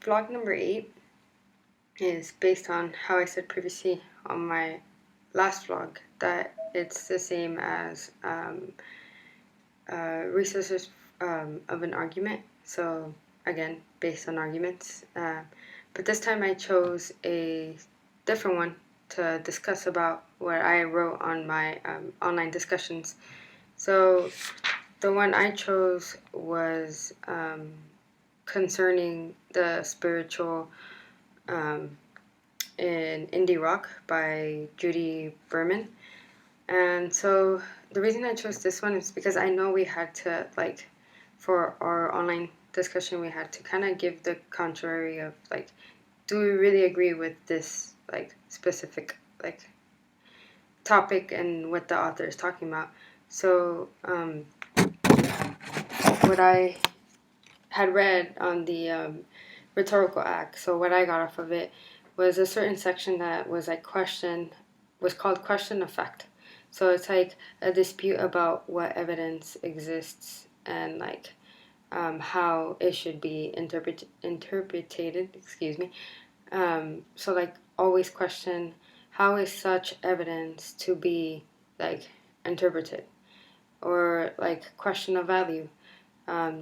vlog number 8 is based on how I said previously on my last vlog that it's the same as resources of an argument. So again, based on arguments. But this time I chose a different one to discuss about what I wrote on my online discussions. So the one I chose was concerning the spiritual in indie rock by Judy Berman. And so the reason I chose this one is because I know we had to, like, for our online discussion, we had to kind of give the contrary of, like, do we really agree with this, like, specific, like, topic and what the author is talking about. So what I had read on the rhetorical act, so what I got off of it was a certain section that was like was called question of fact. So it's like a dispute about what evidence exists and like how it should be interpreted. Excuse me. So like always question how is such evidence to be like interpreted, or like question of value,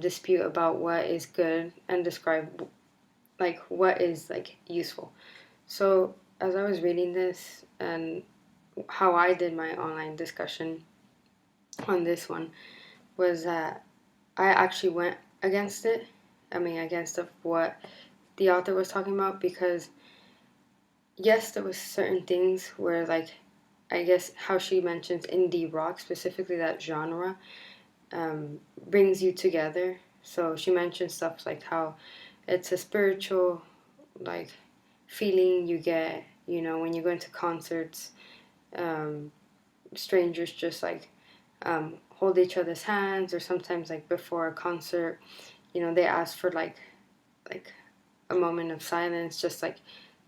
dispute about what is good and describe like what is like useful. So as I was reading this and how I did my online discussion on this one was that I actually went against it. I mean, against of what the author was talking about, because yes, there was certain things where like I guess how she mentions indie rock, specifically that genre, brings you together. So she mentions stuff like how it's a spiritual like feeling you get, when you go into concerts. Um, Strangers just like hold each other's hands, or sometimes like before a concert, they ask for like a moment of silence, just like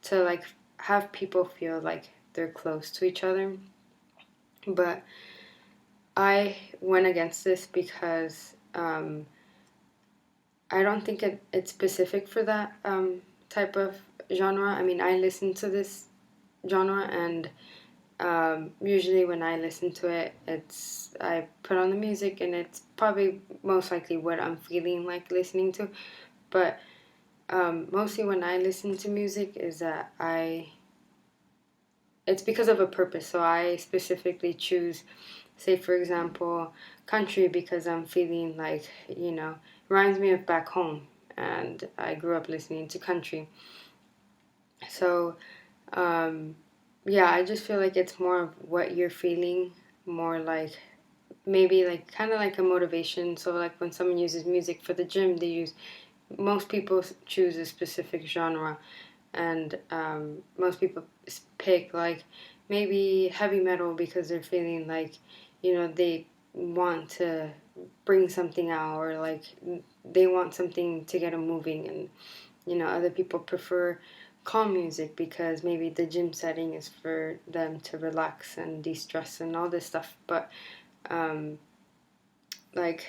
to like have people feel like they're close to each other. But I went against this because I don't think it's specific for that type of genre. I mean, I listen to this genre, and usually when I listen to it, I put on the music, and it's probably most likely what I'm feeling like listening to. But mostly when I listen to music is that it's because of a purpose. So I specifically choose, say for example, country, because I'm feeling like, reminds me of back home, and I grew up listening to country. So yeah, I just feel like it's more of what you're feeling, more like maybe like kind of like a motivation. So like when someone uses music for the gym, most people choose a specific genre, and most people pick like maybe heavy metal because they're feeling like, they want to bring something out, or like they want something to get them moving. And other people prefer calm music because maybe the gym setting is for them to relax and de-stress and all this stuff. But like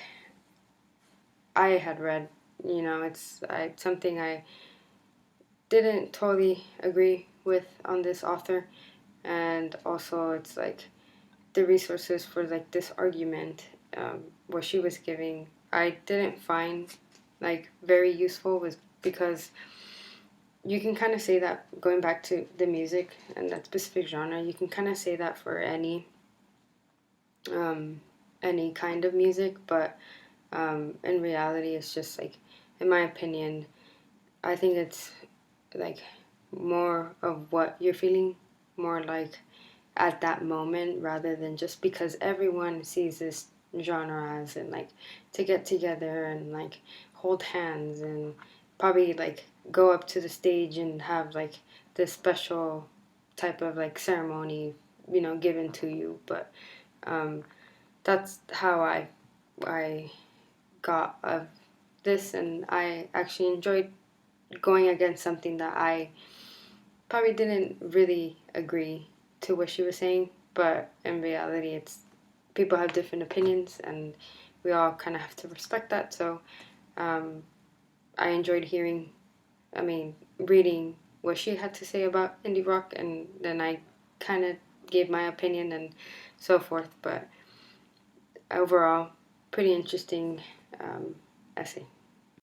I had read, something I didn't totally agree with on this author. And also it's like the resources for like this argument, what she was giving, I didn't find like very useful, was because you can kind of say that, going back to the music and that specific genre, you can kind of say that for um, any kind of music. But in reality, it's just like, in my opinion, I think it's like more of what you're feeling, more like at that moment, rather than just because everyone sees this genre as in like to get together and like hold hands and probably like go up to the stage and have like this special type of like ceremony, given to you. But um, that's how I got of this, and I actually enjoyed going against something that I probably didn't really agree to what she was saying. But in reality, it's people have different opinions, and we all kind of have to respect that. So um, I enjoyed hearing I mean, reading what she had to say about indie rock, and then I kind of gave my opinion and so forth. But overall, pretty interesting essay.